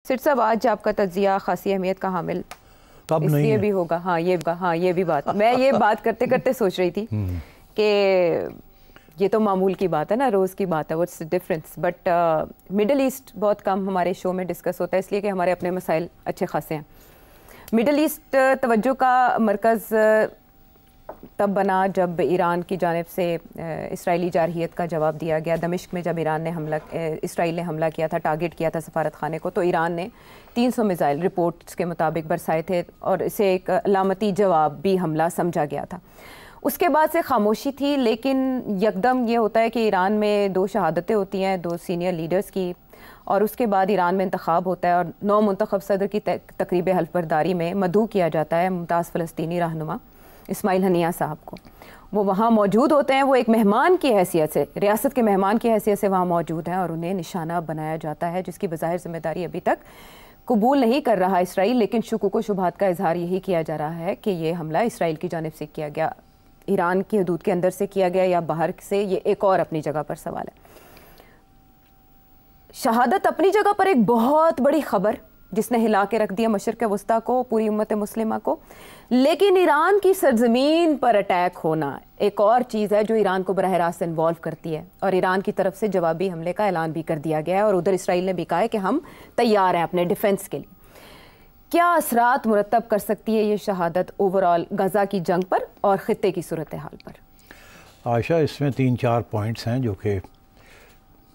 सिर साहब, आज आपका तज्जिया खासी अहमियत का हामिल तब इसलिए नहीं भी होगा। हाँ ये भी बात मैं ये बात करते करते सोच रही थी कि ये तो मामूल की बात है ना, रोज़ की बात है, what's the difference. But middle east बहुत कम हमारे शो में डिस्कस होता है, इसलिए कि हमारे अपने मसाइल अच्छे खासे हैं। मिडल ईस्ट तवज्जो का मरकज़ तब बना जब ईरान की जानिब से इसराइली जारहियत का जवाब दिया गया। दमिश्क में जब इसराइल ने हमला किया था, टारगेट किया था सफारत खाने को, तो ईरान ने 300 मिसाइल रिपोर्ट्स के मुताबिक बरसाए थे और इसे एक अलामती जवाब भी हमला समझा गया था। उसके बाद से खामोशी थी, लेकिन यकदम ये होता है कि ईरान में 2 शहादतें होती हैं 2 सीनियर लीडर्स की, और उसके बाद ईरान में इंतखाब होता है और 9 मुंतखब सदर की तकरीब हल्फबरदारी में मदऊ किया जाता है मुमताज़ फ़लस्तीनी रहनुमा इस्माइल हनिया साहब को। वो वहाँ मौजूद होते हैं, वो एक मेहमान की हैसियत से, रियासत के मेहमान की हैसियत से वहाँ मौजूद हैं और उन्हें निशाना बनाया जाता है, जिसकी बज़ाहिर ज़िम्मेदारी अभी तक कबूल नहीं कर रहा इसराइल। लेकिन शुकूक व शुबहात का इजहार यही किया जा रहा है कि ये हमला इसराइल की जानिब से किया गया, ईरान की हदूद के अंदर से किया गया या बाहर से, ये एक और अपनी जगह पर सवाल है। शहादत अपनी जगह पर एक बहुत बड़ी खबर जिसने हिला के रख दिया मशरिक़ वस्ता को, पूरी उम्मत मुस्लिमा को, लेकिन ईरान की सरजमीन पर अटैक होना एक और चीज़ है जो ईरान को बरह रास्त इन्वॉल्व करती है। और ईरान की तरफ से जवाबी हमले का ऐलान भी कर दिया गया है और उधर इसराइल ने भी कहा है कि हम तैयार हैं अपने डिफेंस के लिए। क्या असरात मुरतब कर सकती है ये शहादत ओवरऑल गज़ा की जंग पर और ख़ित्ते की सूरत हाल पर? आयशा, इसमें 3-4 पॉइंट्स हैं जो कि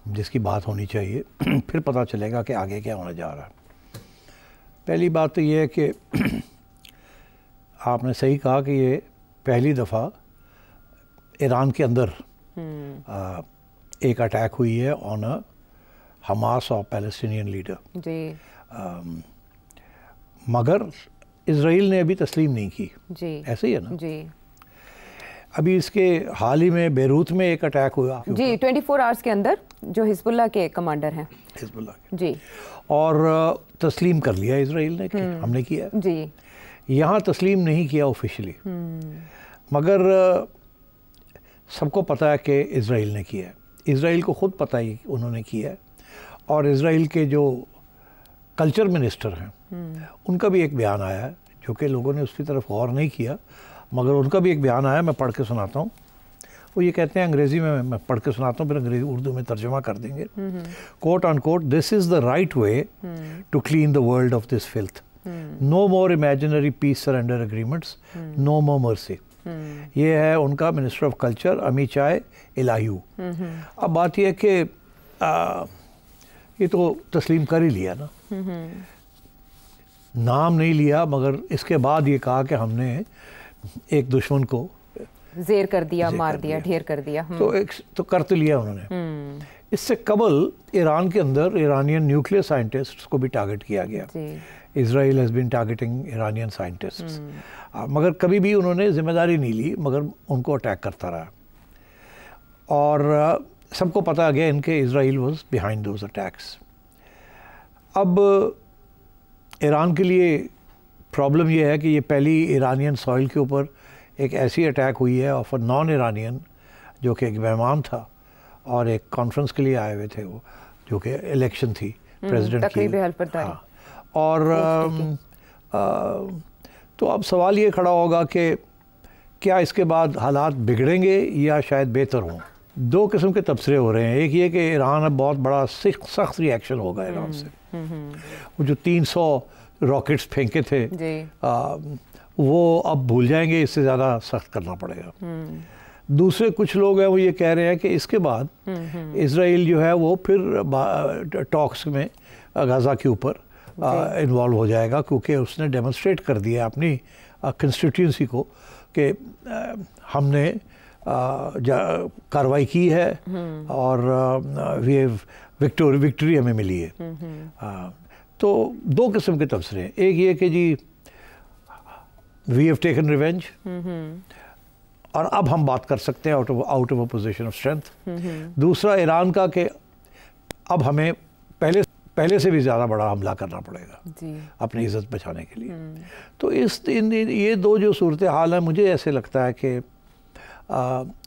जिसकी बात होनी चाहिए, फिर पता चलेगा कि आगे क्या होने जा रहा है। पहली बात तो ये है कि आपने सही कहा कि ये पहली दफ़ा ईरान के अंदर एक अटैक हुई है ऑन अ हमास और पैलेस्टीनियन लीडर जी। मगर इजराइल ने अभी तस्लीम नहीं की जी। ऐसे ही है ना जी। अभी इसके हाल ही में बेरूत में एक अटैक हुआ जी, 24 आवर्स के अंदर, जो हिजबुल्लाह के कमांडर हैं, हिजबुल्लाह के जी, और तस्लीम कर लिया इजराइल ने कि हमने किया जी। यहाँ तस्लीम नहीं किया ऑफिशियली, मगर सबको पता है कि इजराइल ने किया है। इजराइल को ख़ुद पता है उन्होंने किया है, और इजराइल के जो कल्चर मिनिस्टर हैं उनका भी एक बयान आया है, जो कि लोगों ने उसकी तरफ गौर नहीं किया, मगर उनका भी एक बयान आया, मैं पढ़ के सुनाता हूँ। वो ये कहते हैं, अंग्रेज़ी में मैं पढ़ के सुनाता हूँ, फिर अंग्रेज़ी उर्दू में तर्जुमा कर देंगे। Quote on quote, this is the right way to clean the world of this filth, no more imaginary peace surrender agreements, no more mercy. ये है उनका minister of culture Amichai Eliyahu. अब बात यह है कि ये तो तस्लीम कर ही लिया ना, नाम नहीं लिया, मगर इसके बाद ये कहा कि हमने एक दुश्मन को ज़ेर कर दिया, मार दिया, ढेर कर दिया। तो कर तो लिया उन्होंने। इससे कबल ईरान के अंदर ईरानियन न्यूक्लियर साइंटिस्ट्स को भी टारगेट किया गया। Israel has been targeting Iranian scientists, मगर कभी भी उन्होंने जिम्मेदारी नहीं ली, मगर उनको अटैक करता रहा। और सबको पता गया इनके Israel was behind those attacks. अब ईरान के लिए प्रॉब्लम यह है कि ये पहली ईरानियन सॉइल के ऊपर एक ऐसी अटैक हुई है ऑफ अ नॉन ईरानियन, जो कि एक मेहमान था और एक कॉन्फ्रेंस के लिए आए हुए थे, वो जो कि इलेक्शन थी प्रेसिडेंट की। हाँ, और तो अब सवाल ये खड़ा होगा कि क्या इसके बाद हालात बिगड़ेंगे या शायद बेहतर हों। 2 किस्म के तबसरे हो रहे हैं। एक ये कि ईरान अब बहुत बड़ा सख्त रिएक्शन होगा ईरान से। वो जो 300 रॉकेट्स फेंके थे वो अब भूल जाएंगे, इससे ज़्यादा सख्त करना पड़ेगा। दूसरे कुछ लोग हैं वो ये कह रहे हैं कि इसके बाद इजराइल जो है वो फिर टॉक्स में गाज़ा के ऊपर इन्वॉल्व हो जाएगा, क्योंकि उसने डेमोन्स्ट्रेट कर दिया अपनी कंस्टिट्यूंसी को कि हमने कार्रवाई की है और विक्ट्री हमें मिली है। तो 2 किस्म के तबसरे हैं। एक ये कि जी वी हैव टेकन रिवेंज और अब हम बात कर सकते हैं out of a position of strength. दूसरा ईरान का कि अब हमें पहले से भी ज़्यादा बड़ा हमला करना पड़ेगा अपनी इज़्ज़त बचाने के लिए। तो ये 2 जो सूरत हाल है, मुझे ऐसे लगता है कि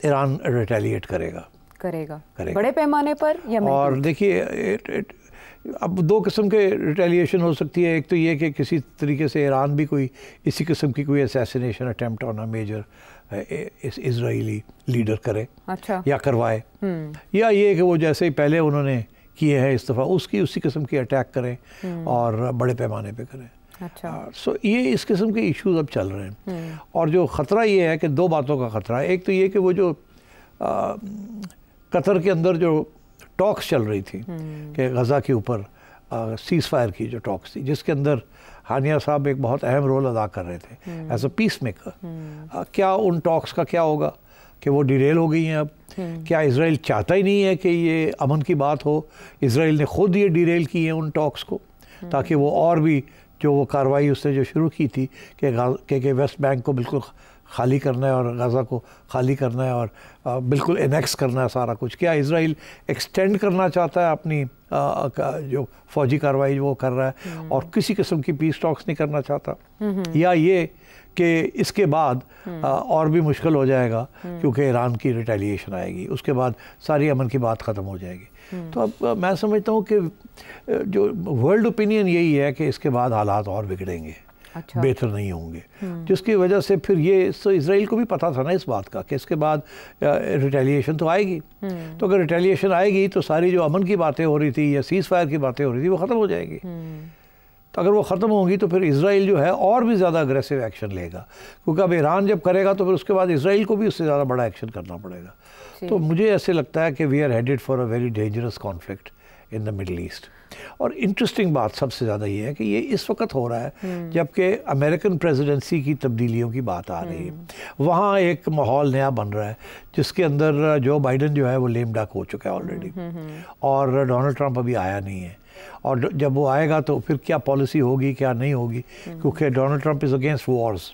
ईरान रिटेलिएट करेगा बड़े पैमाने पर या और देखिए अब दो किस्म के रिटेलिएशन हो सकती है। एक तो ये कि किसी तरीके से ईरान भी कोई इसी किस्म की कोई assassination attempt on a major इस इजरायली लीडर करे, अच्छा, या करवाए, या ये कि वो जैसे ही पहले उन्होंने किए हैं इस दफ़ा उसी किस्म की अटैक करें और बड़े पैमाने पे करें। अच्छा, सो ये इस किस्म के इश्यूज अब चल रहे हैं। और जो ख़तरा ये है कि दो बातों का ख़तरा है। एक तो ये कि वो जो कतर के अंदर जो टॉक्स चल रही थी कि गज़ा के ऊपर सीज़ फायर की जो टॉक्स थी, जिसके अंदर हानिया साहब एक बहुत अहम रोल अदा कर रहे थे एज अ पीस मेकर, क्या उन टॉक्स का क्या होगा कि वो डिरेल हो गई हैं अब? क्या इसराइल चाहता ही नहीं है कि ये अमन की बात हो? इसराइल ने खुद ये डिरेल की है उन टॉक्स को, ताकि वो और भी जो वो कार्रवाई उसने जो शुरू की थी कि वेस्ट बैंक को बिल्कुल खाली करना है और गज़ा को खाली करना है और बिल्कुल एनेक्स करना है सारा कुछ। क्या इसराइल एक्सटेंड करना चाहता है अपनी जो फौजी कार्रवाई वो कर रहा है और किसी किस्म की पीस टॉक्स नहीं करना चाहता? या ये कि इसके बाद और भी मुश्किल हो जाएगा क्योंकि ईरान की रिटेलिएशन आएगी, उसके बाद सारी अमन की बात ख़त्म हो जाएगी। तो अब मैं समझता हूँ कि जो वर्ल्ड ओपिनियन यही है कि इसके बाद हालात और बिगड़ेंगे, अच्छा, बेहतर नहीं होंगे, जिसकी वजह से फिर ये तो इसराइल को भी पता था ना इस बात का कि इसके बाद रिटेलिएशन तो आएगी। तो अगर रिटेलिएशन आएगी तो सारी जो अमन की बातें हो रही थी या सीज़ फायर की बातें हो रही थी वो ख़त्म हो जाएगी। तो अगर वो ख़त्म होंगी तो फिर इसराइल जो है और भी ज़्यादा अग्रेसिव एक्शन लेगा, क्योंकि अब ईरान जब करेगा तो फिर उसके बाद इसराइल को भी उससे ज़्यादा बड़ा एक्शन करना पड़ेगा। तो मुझे ऐसे लगता है कि we are headed for a very dangerous conflict in the Middle East. और इंटरेस्टिंग बात सबसे ज़्यादा ये है कि ये इस वक्त हो रहा है जबकि अमेरिकन प्रेसिडेंसी की तब्दीलियों की बात आ रही है। वहाँ एक माहौल नया बन रहा है जिसके अंदर जो बाइडन जो है वो लेम डक हो चुका है ऑलरेडी, और डोनाल्ड ट्रंप अभी आया नहीं है। और जब वो आएगा तो फिर क्या पॉलिसी होगी क्या नहीं होगी, क्योंकि Donald Trump is against Wars.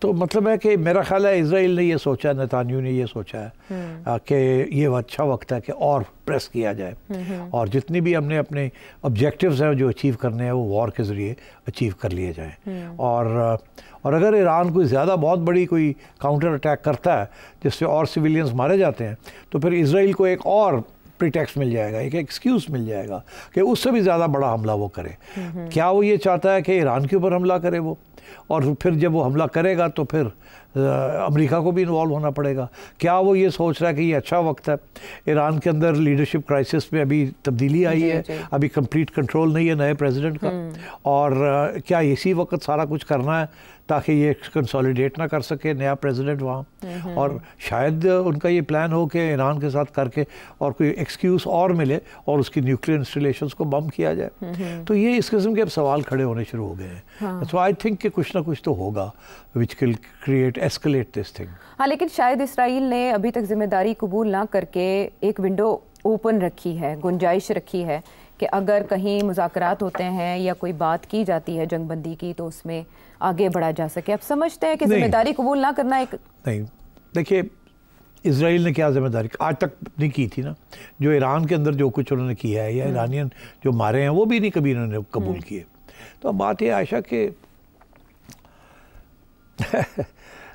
तो मतलब है कि मेरा ख्याल है इसराइल ने ये सोचा, नेतान्याहू ने ये सोचा है कि ये अच्छा वक्त है कि और प्रेस किया जाए और जितनी भी हमने अपने ऑब्जेक्टिव्स हैं जो अचीव करने हैं वो वॉर के ज़रिए अचीव कर लिए जाएं। और अगर ईरान कोई ज़्यादा बहुत बड़ी कोई काउंटर अटैक करता है जिससे और सिविलियंस मारे जाते हैं तो फिर इसराइल को एक और प्रीटेक्स्ट मिल जाएगा, एक एक्सक्यूज़ मिल जाएगा कि उससे भी ज़्यादा बड़ा हमला वो करे। क्या वो ये चाहता है कि ईरान के ऊपर हमला करे वो, और फिर जब वो हमला करेगा तो फिर अमेरिका को भी इन्वॉल्व होना पड़ेगा? क्या वो ये सोच रहा है कि ये अच्छा वक्त है? ईरान के अंदर लीडरशिप क्राइसिस में अभी तब्दीली आई है, अभी कंप्लीट कंट्रोल नहीं है नए प्रेसिडेंट का, और क्या इसी वक्त सारा कुछ करना है ताकि ये कंसोलिडेट ना कर सके नया प्रेसिडेंट वहाँ? और शायद उनका ये प्लान हो कि ईरान के साथ करके और कोई एक्सक्यूज़ और मिले और उसकी न्यूक्लियर इंस्टॉलेशंस को बम किया जाए। तो ये इस किस्म के अब सवाल खड़े होने शुरू हो गए हैं। सो आई थिंक कि कुछ ना कुछ तो होगा which will create escalate this thing. हाँ, लेकिन शायद इसराइल ने अभी तक जिम्मेदारी कबूल ना करके एक विंडो ओपन रखी है, गुंजाइश रखी है कि अगर कहीं मुज़ाकरात होते हैं या कोई बात की जाती है जंगबंदी की तो उसमें आगे बढ़ा जा सके। आप समझते हैं कि जिम्मेदारी कबूल ना करना एक नहीं? देखिए, इसराइल ने क्या जिम्मेदारी आज तक नहीं की थी ना। जो ईरान के अंदर जो कुछ उन्होंने किया है या ईरानियन जो मारे हैं वो भी नहीं कभी इन्होंने कबूल किए। तो अब बात ये आयशा कि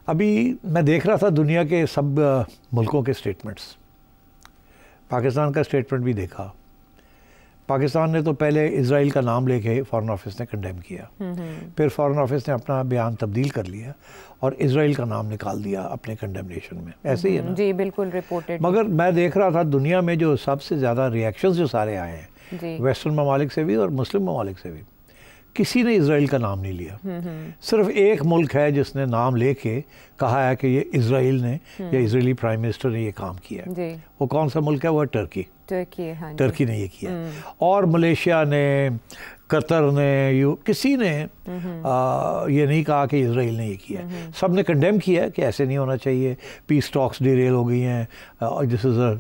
अभी मैं देख रहा था दुनिया के सब मुल्कों के स्टेटमेंट्स, पाकिस्तान का स्टेटमेंट भी देखा। पाकिस्तान ने तो पहले इजराइल का नाम लेके फॉरेन ऑफिस ने कंडेम किया, फिर फॉरेन ऑफिस ने अपना बयान तब्दील कर लिया और इजराइल का नाम निकाल दिया अपने कंडेमनेशन में। ऐसे ही है ना? जी बिल्कुल, रिपोर्टेड। मगर मैं देख रहा था दुनिया में जो सबसे ज़्यादा रिएक्शंस जो सारे आए हैं वेस्टर्न ममालिक से भी और मुस्लिम ममालिक से भी, किसी ने इजराइल का नाम नहीं लिया। सिर्फ एक मुल्क है जिसने नाम लेके कहा है कि ये इजराइल ने या इजरायली प्राइम मिनिस्टर ने ये काम किया है। वो कौन सा मुल्क है? वो है टर्की। टर्की ने ये किया। और मलेशिया ने, कतर ने, किसी ने ये नहीं कहा कि इजराइल ने ये किया। सब ने कंडेम किया कि ऐसे नहीं होना चाहिए, पीस टॉक्स डिरेल हो गई हैं, this is a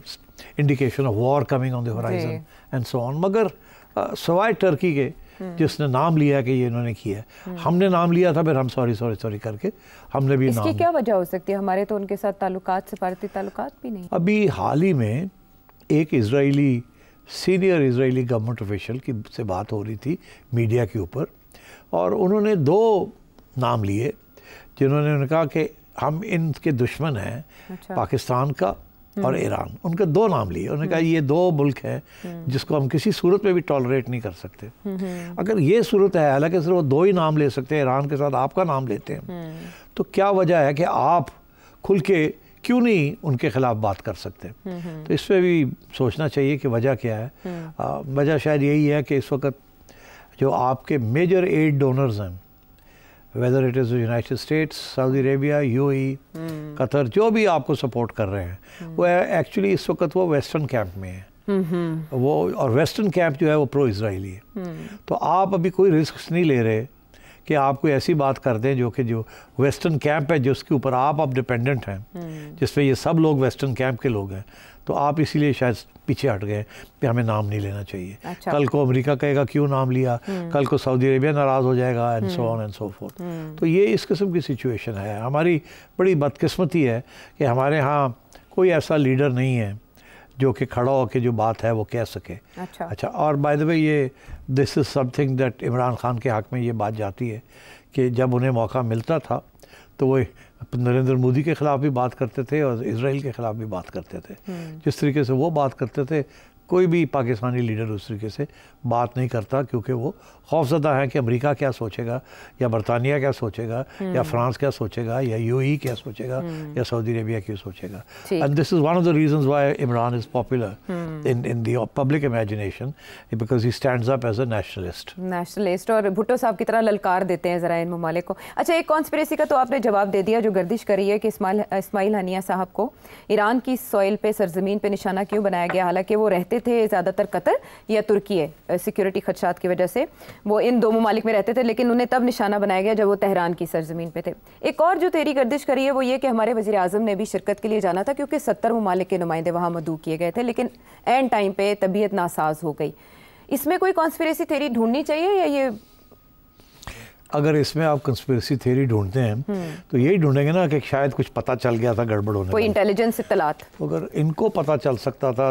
indication of war coming on the horizon and so on. मगर सवाए टर्की के जिसने नाम लिया कि ये इन्होंने किया, हमने नाम लिया था, फिर हम सॉरी करके हमने भी इसकी क्या वजह हो सकती है? हमारे तो उनके साथ ताल्लुकात, सफारती ताल्लुकात भी नहीं। अभी हाल ही में एक Israeli senior Israeli government official की से बात हो रही थी मीडिया के ऊपर, और उन्होंने दो नाम लिए जिन्होंने कहा कि हम इनके दुश्मन हैं, पाकिस्तान का और ईरान, उनके 2 नाम लिए। उन्होंने कहा ये 2 मुल्क हैं जिसको हम किसी सूरत में भी टॉलरेट नहीं कर सकते। अगर ये सूरत है, हालांकि सिर्फ वो 2 ही नाम ले सकते हैं, ईरान के साथ आपका नाम लेते हैं, तो क्या वजह है कि आप खुल के क्यों नहीं उनके खिलाफ बात कर सकते? तो इस पर भी सोचना चाहिए कि वजह क्या है। वजह शायद यही है कि इस वक्त जो आपके मेजर एड डोनर्स हैं, whether it is United states, Saudi Arabia, UAE, Qatar, जो भी आपको सपोर्ट कर रहे हैं, वो एक्चुअली इस वक्त वो वेस्टर्न कैंप में है। वो और वेस्टर्न कैंप जो है वो प्रो इजराइली है। तो आप अभी कोई रिस्क नहीं ले रहे कि आप कोई ऐसी बात कर दें जो वेस्टर्न कैंप है, जिसके ऊपर आप डिपेंडेंट हैं, जिसमें ये सब लोग वेस्टर्न कैंप के लोग हैं। तो आप इसीलिए शायद पीछे हट गए कि हमें नाम नहीं लेना चाहिए। अच्छा। कल को अमेरिका कहेगा क्यों नाम लिया, कल को सऊदी अरेबिया नाराज़ हो जाएगा, and so on and so fourth. तो ये इस किस्म की सिचुएशन है। हमारी बड़ी बदकिस्मती है कि हमारे यहाँ कोई ऐसा लीडर नहीं है जो कि खड़ा होकर जो बात है वो कह सके। अच्छा, और बाय द वे ये this is something that Imran Khan के हक़ में ये बात जाती है कि जब उन्हें मौका मिलता था तो वो नरेंद्र मोदी के ख़िलाफ़ भी बात करते थे और इजराइल के ख़िलाफ़ भी बात करते थे। जिस तरीके से वो बात करते थे, कोई भी पाकिस्तानी लीडर उस तरीके से बात नहीं करता, क्योंकि वो खौफज़दा है कि अमेरिका क्या सोचेगा, या बरतानिया क्या सोचेगा, या फ्रांस क्या सोचेगा, या यूएई क्या सोचेगा, या सऊदी अरेबिया क्या सोचेगा। And this is one of the reasons why Imran is popular in the public imagination, because he stands up as a nationalist और भुट्टो साहब की तरह ललकार देते हैं ज़रा इन ममालिक को। अच्छा, एक कॉन्स्पिरेसी का तो आपने जवाब दे दिया जो गर्दिश कर रही है कि इस्माइल हनिया साहब को ईरान की सॉइल पे, सरजमीन पे निशाना क्यों बनाया गया, हालांकि वो रहते थे ज़्यादातर कतर या तुर्की है, सिक्योरिटी खदशात की वजह से वो इन 2 ममालिक में रहते थे, लेकिन उन्हें तब निशाना बनाया गया जब वो तेहरान की सरजमीन पे थे। एक और जो तेरी गर्दिश करी है वो ये कि हमारे वज़ीर आज़म ने भी शिरकत के लिए जाना था, क्योंकि 70 ममालिक के नुमाइंदे वहाँ मदऊ किए गए थे, लेकिन एंड टाइम पे तबीयत नासाज हो गई। इसमें कोई कॉन्स्पिरेसी थ्योरी ढूंढनी चाहिए या ये? अगर इसमें आप कंस्पिरेसी थ्योरी ढूंढते हैं तो यही ढूंढेंगे ना कि शायद कुछ पता चल गया था गड़बड़ होने, कोई इंटेलिजेंस इत्तलात। तो अगर इनको पता चल सकता था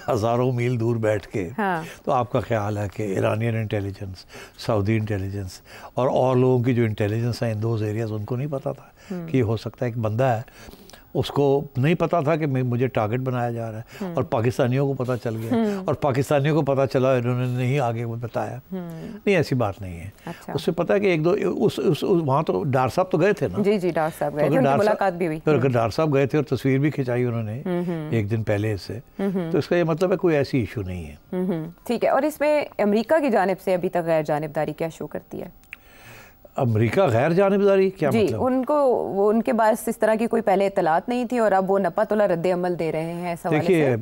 हज़ारों मील दूर बैठ के, हाँ। तो आपका ख्याल है कि ईरानियन इंटेलिजेंस, सऊदी इंटेलिजेंस और लोगों की जो इंटेलिजेंस है इन दोज एरियाज, उनको नहीं पता था कि हो सकता है एक बंदा है, उसको नहीं पता था कि मुझे टारगेट बनाया जा रहा है, और पाकिस्तानियों को पता चल गया, और पाकिस्तानियों को पता चला, इन्होंने नहीं आगे वो बताया। नहीं, ऐसी बात नहीं है। अच्छा। उससे पता है कि एक दो वहाँ तो डार साहब तो गए थे ना। जी डार साहब गए थे, उनकी मुलाकात भी हुई। तो अगर डार साहब गए थे और तस्वीर भी खिंचाई उन्होंने एक दिन पहले से, तो इसका ये मतलब है कोई ऐसी इशू नहीं है। ठीक है। और इसमें अमेरिका की जानिब से अभी तक गैर जानिबदारी क्या शो करती है? अमेरिका गैर जानिबदारी क्या जी, मतलब? वो उनके पास इस तरह की कोई पहले इत्तलात नहीं थी और अब वो नपा-तुला रद्द अमल दे रहे हैं। देखिए,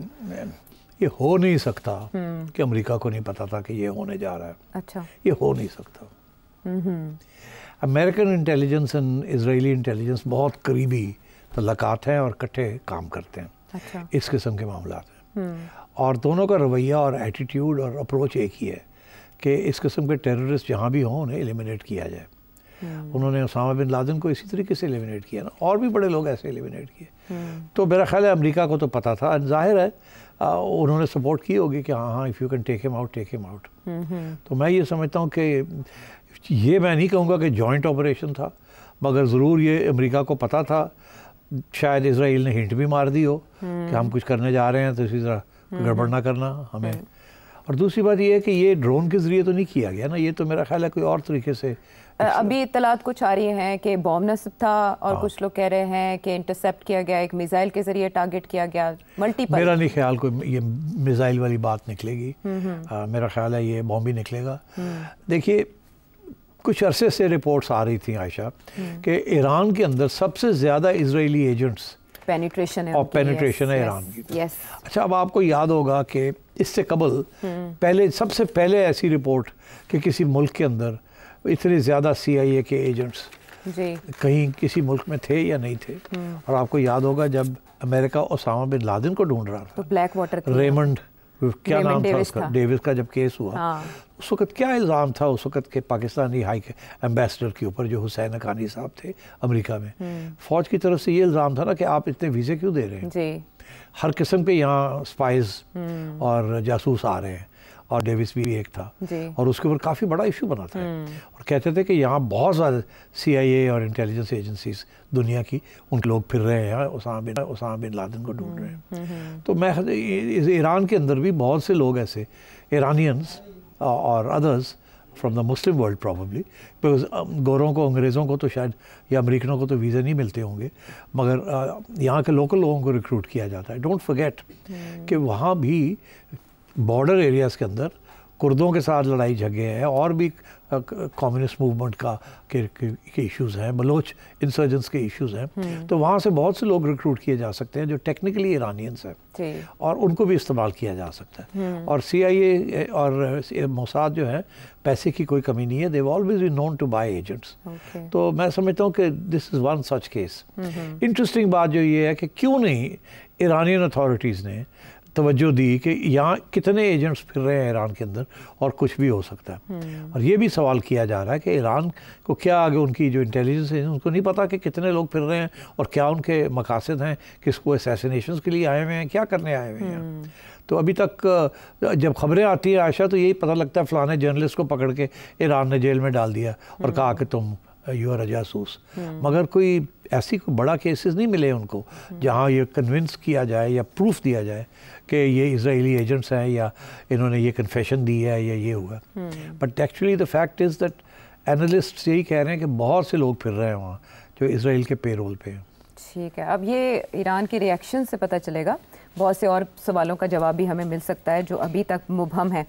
ये हो नहीं सकता कि अमेरिका को नहीं पता था कि ये होने जा रहा है। अच्छा, ये हो नहीं सकता। American intelligence and Israeli intelligence बहुत करीबी तल्लुकात हैं और इकट्ठे काम करते हैं। अच्छा। इस किस्म के मामलात हैं, और दोनों का रवैया और एटीट्यूड और अप्रोच एक ही है कि इस किस्म के टेररिस्ट जहाँ भी हों उन्हें एलिमिनेट किया जाए। उन्होंने उसामा बिन लादेन को इसी तरीके से एलिमिनेट किया ना, और भी बड़े लोग ऐसे एलिमिनेट किए। तो मेरा ख्याल है अमेरिका को तो पता था, जाहिर है उन्होंने सपोर्ट की होगी कि हाँ if you can take him out, take him out. तो मैं ये समझता हूँ कि ये मैं नहीं कहूँगा कि जॉइंट ऑपरेशन था, मगर ज़रूर ये अमेरिका को पता था। शायद इसराइल ने हिंट भी मार दी हो कि हम कुछ करने जा रहे हैं, तो इसी तरह गड़बड़ ना करना हमें। और दूसरी बात ये है कि ये ड्रोन के ज़रिए तो नहीं किया गया ना, ये तो मेरा ख्याल है कोई और तरीके से। अभी इत्तलात कुछ आ रही हैं कि बॉम्ब नस्ब था, और कुछ लोग कह रहे हैं कि इंटरसेप्ट किया गया, एक मिसाइल के ज़रिए टारगेट किया गया, मल्टीपल। मेरा नहीं ख्याल कोई ये मिसाइल वाली बात निकलेगी। मेरा ख्याल है ये बॉम्ब ही निकलेगा। देखिए, कुछ अरसे से रिपोर्ट्स आ रही थी आयशा कि ईरान के अंदर सबसे ज़्यादा इजरायली एजेंट्स पेनिट्रेशन है ईरान की। अच्छा, अब आपको याद होगा कि इससे कबल सबसे पहले ऐसी रिपोर्ट कि किसी मुल्क के अंदर इतने ज़्यादा CIA के एजेंट्स कहीं किसी मुल्क में थे या नहीं थे। और आपको याद होगा जब अमेरिका ओसामा बिन लादेन को ढूंढ रहा था, तो ब्लैक वाटर रेमंड क्या नाम था उसका, डेविस का जब केस हुआ, उस वक्त क्या इल्ज़ाम था उस वक्त के पाकिस्तानी हाई एम्बेसडर के ऊपर जो हुसैन हक्कानी साहब थे अमेरिका में, फ़ौज की तरफ से ये इल्ज़ाम था ना कि आप इतने वीज़े क्यों दे रहे हैं, हर किस्म के यहाँ स्पाइज और जासूस आ रहे हैं, और डेविस भी एक था, और उसके ऊपर काफ़ी बड़ा इशू बना था। और कहते थे कि यहाँ बहुत ज़्यादा CIA और इंटेलिजेंस एजेंसीज दुनिया की उनके लोग फिर रहे हैं, उसामा बिन लादेन को ढूंढ रहे हैं। तो मैं ईरान के अंदर भी बहुत से लोग ऐसे ईरानियंस और others from the Muslim world probably, because गोरों को, अंग्रेज़ों को तो शायद या अमेरिकनों को तो वीज़ा नहीं मिलते होंगे, मगर यहाँ के लोकल लोगों को रिक्रूट किया जाता है। डोंट फॉरगेट कि वहाँ भी बॉर्डर एरियाज़ के अंदर कुर्दों के साथ लड़ाई झगड़े हैं, और भी कम्युनिस्ट मूवमेंट के इश्यूज़ हैं, बलोच इंसर्जेंट्स के इश्यूज़ हैं। तो वहाँ से बहुत से लोग रिक्रूट किए जा सकते हैं जो टेक्निकली ईरानियंस हैं, और उनको भी इस्तेमाल किया जा सकता है। और CIA और मोसाद जो है, पैसे की कोई कमी नहीं है, they always be known to by agents. तो मैं समझता हूँ कि this is one such case. Interesting बात जो ये है कि क्यों नहीं ईरानियन अथॉरिटीज़ ने तवज्जो दी कि यहाँ कितने एजेंट्स फिर रहे हैं ईरान के अंदर, और कुछ भी हो सकता है। और ये भी सवाल किया जा रहा है कि ईरान को क्या आगे उनकी जो इंटेलिजेंस है उनको नहीं पता कि कितने लोग फिर रहे हैं और क्या उनके मकासद हैं, किसको असैसिनेशन के लिए आए हुए हैं, क्या करने आए हुए हैं। तो अभी तक जब खबरें आती हैं आयशा, तो यही पता लगता है फलाने जर्नलिस्ट को पकड़ के ईरान ने जेल में डाल दिया और कहा कि तुम यू आर अ जासूस। मगर कोई ऐसी कोई बड़ा केसेस नहीं मिले उनको जहाँ ये कन्विंस किया जाए या प्रूफ दिया जाए कि ये इजरायली एजेंट्स हैं या इन्होंने ये कन्फेशन दी है या ये हुआ। But actually the fact is that analyst यही कह रहे हैं कि बहुत से लोग फिर रहे हैं वहाँ जो इसराइल के पेरोल पे हैं। ठीक है, अब ये ईरान के रिएक्शन से पता चलेगा। बहुत से और सवालों का जवाब भी हमें मिल सकता है जो अभी तक मुबहम है।